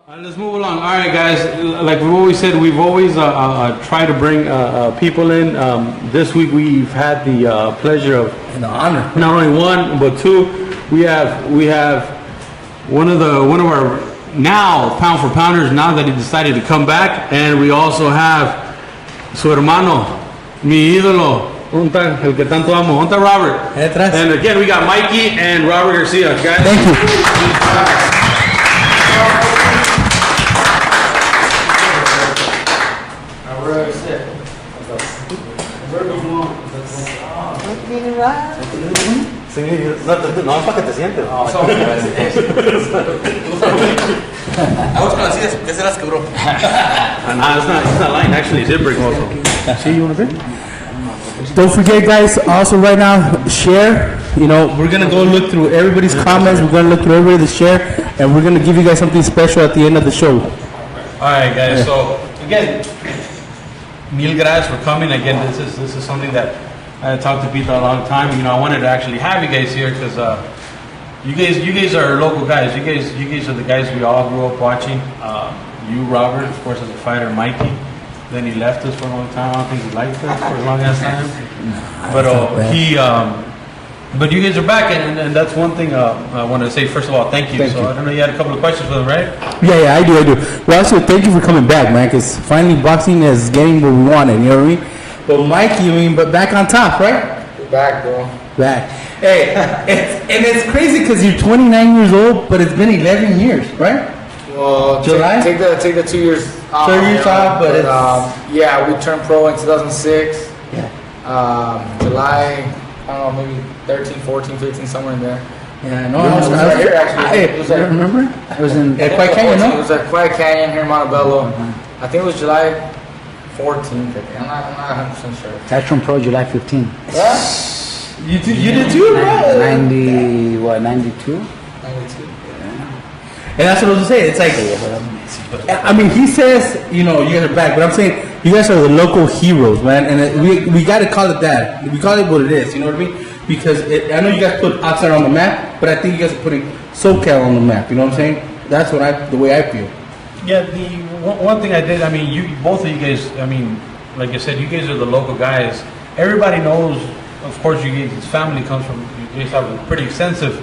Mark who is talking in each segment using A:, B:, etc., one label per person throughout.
A: Let's move along. All right, guys. Like we've always said, we've always tried to bring people in. This week we've had the pleasure of
B: and the honor.
A: Not only one but two. We have one of our now pound for pounders now that he decided to come back, and we also have su hermano, mi ídolo, el que tanto amo, Robert. And again, we got Mikey and Robert Garcia, guys.
B: Thank you.
A: Sí, no, es para que te sientes.
C: I was gonna see this, se las quebró.
A: It's not lying. Actually, it did break also. See, you want to drink?
B: Don't forget, guys, also right now, share. You know, we're going to go look through everybody's comments. We're going to look through everybody's share. And we're going to give you guys something special at the end of the show.
A: All right, guys. Yeah. So, again, mil gracias for coming. Again, this is something that I talked to Pita a long time. You know, I wanted to actually have you guys here because you guys are local guys. You guys are the guys we all grew up watching. You, Robert, of course, as a fighter, Mikey. Then he left us for a long time. I don't think he liked us for a long ass time. But you guys are back, and that's one thing I wanted to say. First of all, thank you. I don't know, you had a couple of questions for them, right?
B: Yeah, I do. Well, also, thank you for coming back, man, because finally boxing is getting what we wanted, you know what I mean? But Mikey, but back on top, right?
C: We're back, bro.
B: Back. Hey, it's crazy because you're 29 years old, but it's been 11 years, right?
C: Well,
B: July?
C: Take the 2 years off.
B: 2 years off, but
C: yeah, we turned pro in 2006.
B: Yeah.
C: July, I don't know, maybe 13, 14, 15, somewhere in there.
B: Yeah, no, I was right here actually. Hey, you remember? It was in Quiet Canyon, no?
C: It was at Quiet Canyon here in Montebello. I think it was July 14th. I'm not 100% sure.
D: That's from Pro July 15.
C: Yeah?
B: You did too, right?
D: 92?
C: 92.
B: And that's what I was gonna say. It's like, I mean, he says, you guys are back, but I'm saying you guys are the local heroes, man. And we got to call it that. We call it what it is. You know what I mean? Because I know you guys put outside on the map, but I think you guys are putting SoCal on the map. You know what I'm saying? That's the way I feel.
A: Yeah. The one thing I did. I mean, both of you guys. I mean, like I said, you guys are the local guys. Everybody knows. Of course, you guys' family comes from. You guys have a pretty extensive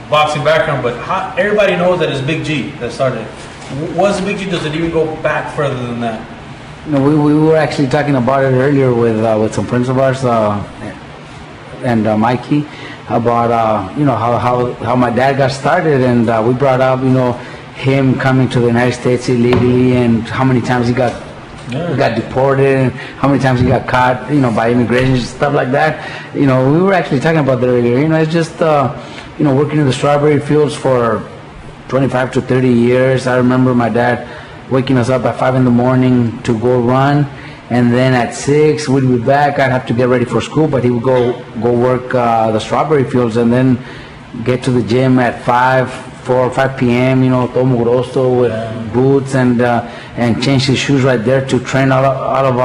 A: boxing background, but everybody knows that it's Big G that started. Was Big G? Does it even go back further than that?
D: No, we were actually talking about it earlier with some friends of ours and Mikey about how my dad got started, and we brought up him coming to the United States illegally and how many times he got deported and how many times he got caught by immigration, stuff like that. We were actually talking about that earlier. It's just working in the strawberry fields for 25 to 30 years. I remember my dad waking us up at 5 in the morning to go run, and then at 6 we'd be back. I'd have to get ready for school, but he would go work the strawberry fields and then get to the gym at 4 or 5 p.m. todo mugroso with boots and change his shoes right there to train all of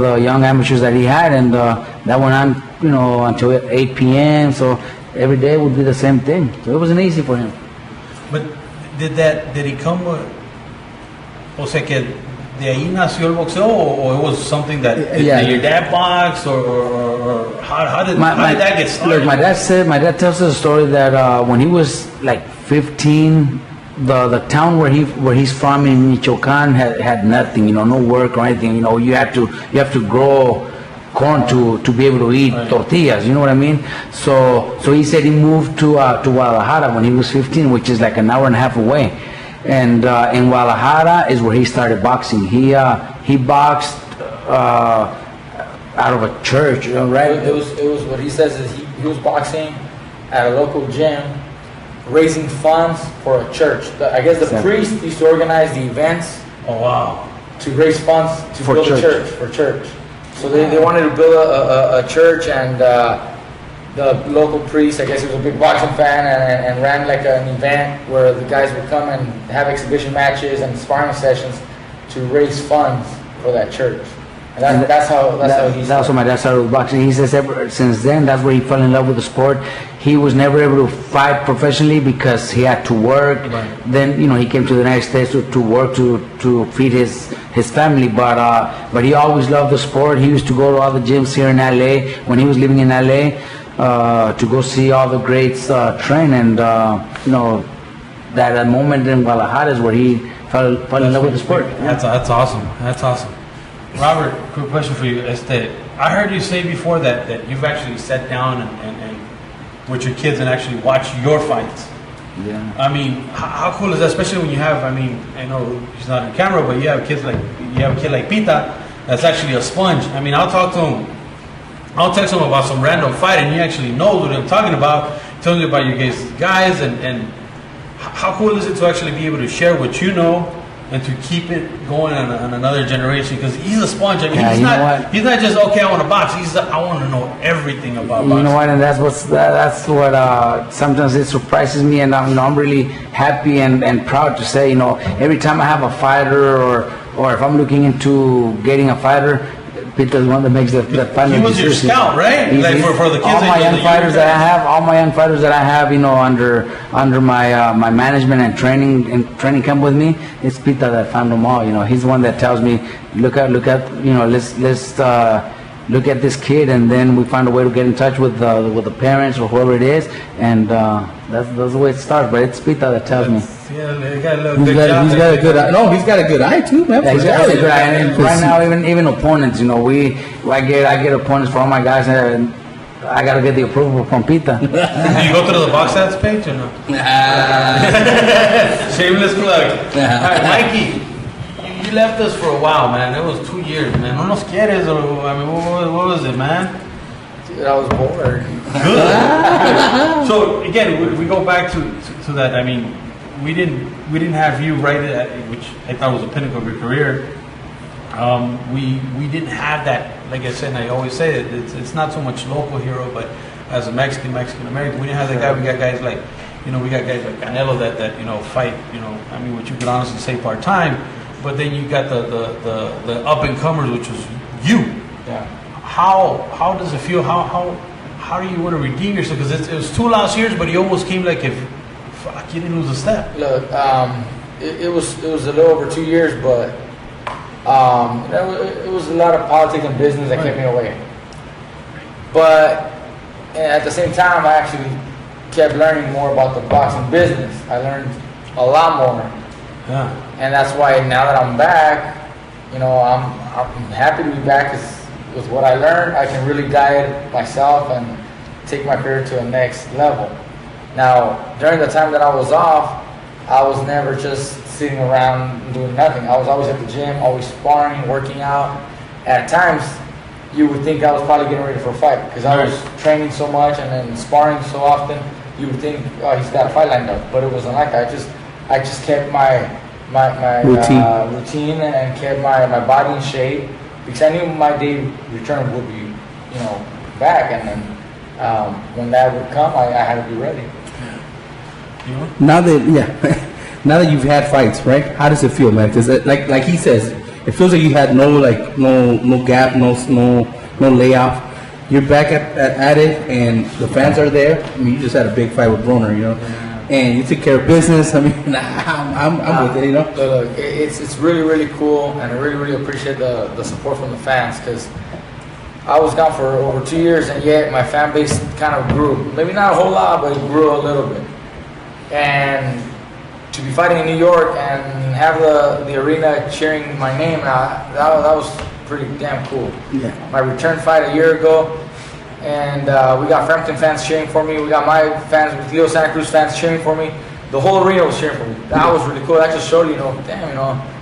D: the young amateurs that he had, and that went on until 8 p.m. So every day would be the same thing. So it wasn't easy for him.
A: But did he come with? O sea que de ahí nació el boxeo, or it was something that your dad boxed, or how did that get started?
D: Look, my dad tells us a story that when he was like 15, the town where he's from in Michoacan had nothing, no work or anything. You have to grow corn to be able to eat tortillas, you know what I mean? So he said he moved to Guadalajara when he was 15, which is like an hour and a half away. And in Guadalajara is where he started boxing. He boxed out of a church, right?
C: It was what he says is he was boxing at a local gym, raising funds for a church. I guess the priest used to organize the events.
A: Oh wow!
C: To raise funds to build a church for church. So they wanted to build a church, and the local priest, I guess he was a big boxing fan, and ran like an event where the guys would come and have exhibition matches and sparring sessions to raise funds for that church. And that's how he
D: That's how my dad started with boxing. He says ever since then, that's where he fell in love with the sport. He was never able to fight professionally because he had to work.
A: Right.
D: Then, he came to the United States to work to feed his family. But he always loved the sport. He used to go to all the gyms here in LA when he was living in LA to go see all the greats train. And, that moment in Guadalajara is where he fell in love with the sport.
A: That's awesome. That's awesome. Robert, quick question for you. I heard you say before that you've actually sat down and with your kids and actually watched your fights.
D: Yeah.
A: I mean, how cool is that? Especially when you have, I know he's not on camera, but you have a kid like Pita that's actually a sponge. I mean, I'll talk to him. I'll text him about some random fight, and he actually knows what I'm talking about. Tells me about your guys, and how cool is it to actually be able to share what you know and to keep it going on another generation? Because he's a sponge. I mean, he's not just I want to box. I want to know everything about boxing.
D: You know what? And that's what sometimes it surprises me, and I'm really happy and proud to say, every time I have a fighter or if I'm looking into getting a fighter, Peter's one that makes the final decision.
A: He was your scout, right? For the kids.
D: All my young fighters that I have, under my management and training camp with me, it's Peter that found them all. He's the one that tells me, look at, let's look at this kid, and then we find a way to get in touch with the parents or whoever it is, and that's the way it starts. But it's Peter that tells me.
A: Yeah, he got a
B: He's got a good eye. No, he's got a good eye too, man.
D: Yeah, he's got a good eye. And right now, even opponents, I get opponents for all my guys, and I gotta get the approval from Pita.
A: Do you go to the box stats page or no? Shameless plug. All right, Mikey, you left us for a while, man. It was 2 years, man. No nos quieres, what was it, man?
C: Dude, I was bored.
A: Good. So again, we go back to that. I mean, we didn't have you right at, which I thought was a pinnacle of your career. We didn't have that. Like I said, and I always say it. It's not so much local hero, but as a Mexican American, we didn't have that guy. We got guys like, we got guys like Canelo that fight. I mean, what you could honestly say part time. But then you got the up and comers, which was you.
C: Yeah.
A: How does it feel? How do you want to redeem yourself? Because it was 2 last years, but you almost came like if you didn't lose a step.
C: Look, it was a little over 2 years, but it was a lot of politics and business that kept me away. But at the same time, I actually kept learning more about the boxing business. I learned a lot more.
A: Yeah.
C: And that's why now that I'm back, I'm happy to be back because with what I learned, I can really guide myself and take my career to the next level. Now, during the time that I was off, I was never just sitting around doing nothing. I was always at the gym, always sparring, working out. At times, you would think I was probably getting ready for a fight because I was training so much and then sparring so often. You would think, oh, he's got a fight lined up, but it wasn't like that. I just kept my routine and kept my body in shape because I knew my day return would be, back, and then when that would come, I had to be ready.
B: Now that you've had fights, right? How does it feel, man? Does it, like he says, it feels like you had no gap, no layoff. You're back at it, and the fans are there. I mean, you just had a big fight with Broner, and you took care of business. I mean, I'm with it,
C: Look, it's really, really cool, and I really, really appreciate the support from the fans because I was gone for over 2 years, and yet my fan base kind of grew. Maybe not a whole lot, but it grew a little bit. And to be fighting in New York and have the arena cheering my name, that was pretty damn cool.
B: Yeah.
C: My return fight a year ago, and we got Frampton fans cheering for me. We got my fans, with Leo Santa Cruz fans cheering for me. The whole arena was cheering for me. That was really cool. That just showed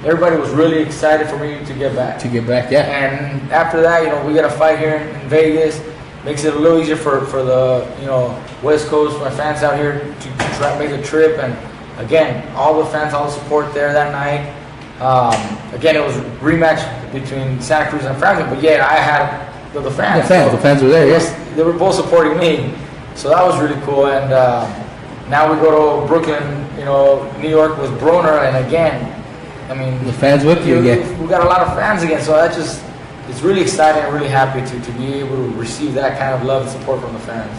C: everybody was really excited for me to get back.
B: Yeah.
C: And after that, we got a fight here in Vegas. Makes it a little easier for the West Coast, my fans out here to try to make the trip. And again, all the fans, all the support there that night. Again, it was a rematch between Santa Cruz and Frampton, but yet I had the fans.
B: The fans were there. Yes,
C: they were both supporting me, so that was really cool. And now we go to Brooklyn, New York with Broner, and again, I mean,
B: the fans with you again.
C: We got a lot of fans again, so that just it's really exciting. I'm really happy to be able to receive that kind of love and support from the fans.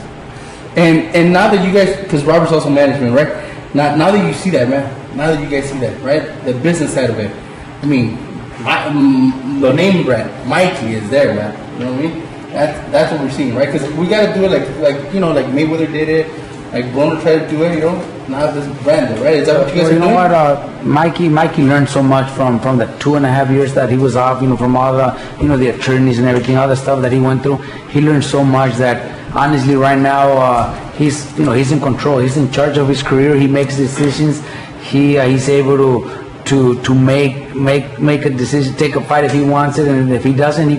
B: And now that you guys, because Robert's also management, right? Now that you see that, man, now that you guys see that, right? The business side of it. I mean, the name brand, Mikey, is there, man. You know what I mean? That's what we're seeing, right? Because we got to do it like you know, like Mayweather did it, like Broner tried to do it, you know? Now this brand, right? Is that what you guys are doing?
D: You know what, Mikey learned so much from the 2.5 years that he was off, you know, from all the, you know, the attorneys and everything, all the stuff that he went through. He learned so much that honestly right now he's in control. He's in charge of his career. He makes decisions. He's able to make a decision, take a fight if he wants it, and if he doesn't, he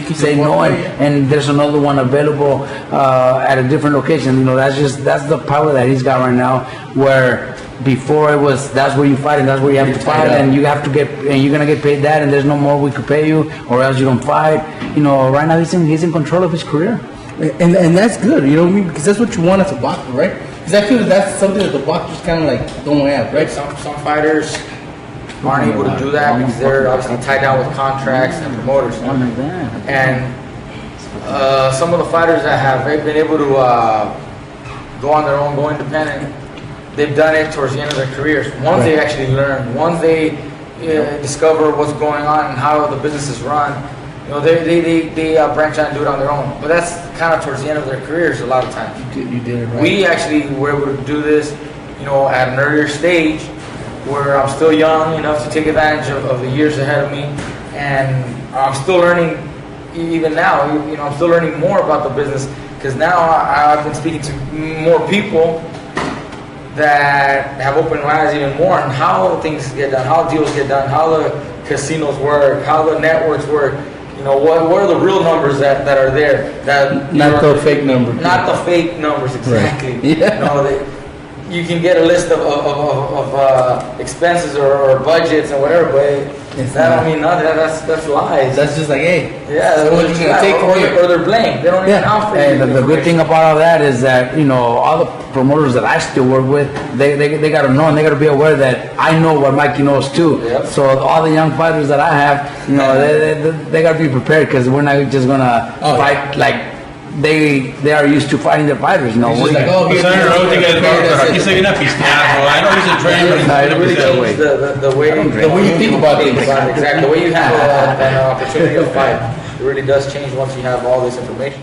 D: could say no, and there's another one available at a different location. You know, that's the power that he's got right now. Where before it was, that's where you fight and that's where you have to fight, and you have to get, and you're gonna get paid that, and there's no more we could pay you, or else you don't fight. You know, right now he's in control of his career,
B: and that's good. You know what I mean? Because that's what you want as a boxer, right? Because I feel that's something that the boxers kind of like don't have, right?
C: Some fighters aren't able to do that because they're obviously tied down with contracts and promoters. And some of the fighters that have been able to go on their own, go independent, they've done it towards the end of their careers. Once they actually learn, once they discover what's going on and how the business is run, you know, they branch out and do it on their own. But that's kind of towards the end of their careers a lot of times.
B: You did it right.
C: We actually were able to do this, you know, at an earlier stage, where I'm still young enough to take advantage of the years ahead of me, and I'm still learning. Even now, you know, I'm still learning more about the business, because now I've been speaking to more people that have opened my eyes even more on how things get done, how deals get done, how the casinos work, how the networks work. You know, what are the real numbers that are there? That
B: not the fake numbers.
C: Not the fake numbers, exactly.
B: Right. Yeah.
C: You know, you can get a list of expenses or budgets and whatever, but that don't mean nothing. That's lies.
B: That's just like, hey,
C: yeah,
B: what you gonna take
C: or they're blamed. They don't even offer.
D: And the good thing about all that is that, you know, all the promoters that I still work with, they got to know, and they got to be aware that I know what Mikey knows too.
C: Yep.
D: So all the young fighters that I have, you know, they got to be prepared, because we're not just gonna fight like. They are used to fighting their fighters, you know.
B: It's just like, oh,
A: I know he's a trainer.
C: It really changes the way you think about things. Exactly. The way you handle an opportunity to fight. It really does change once you have all this information.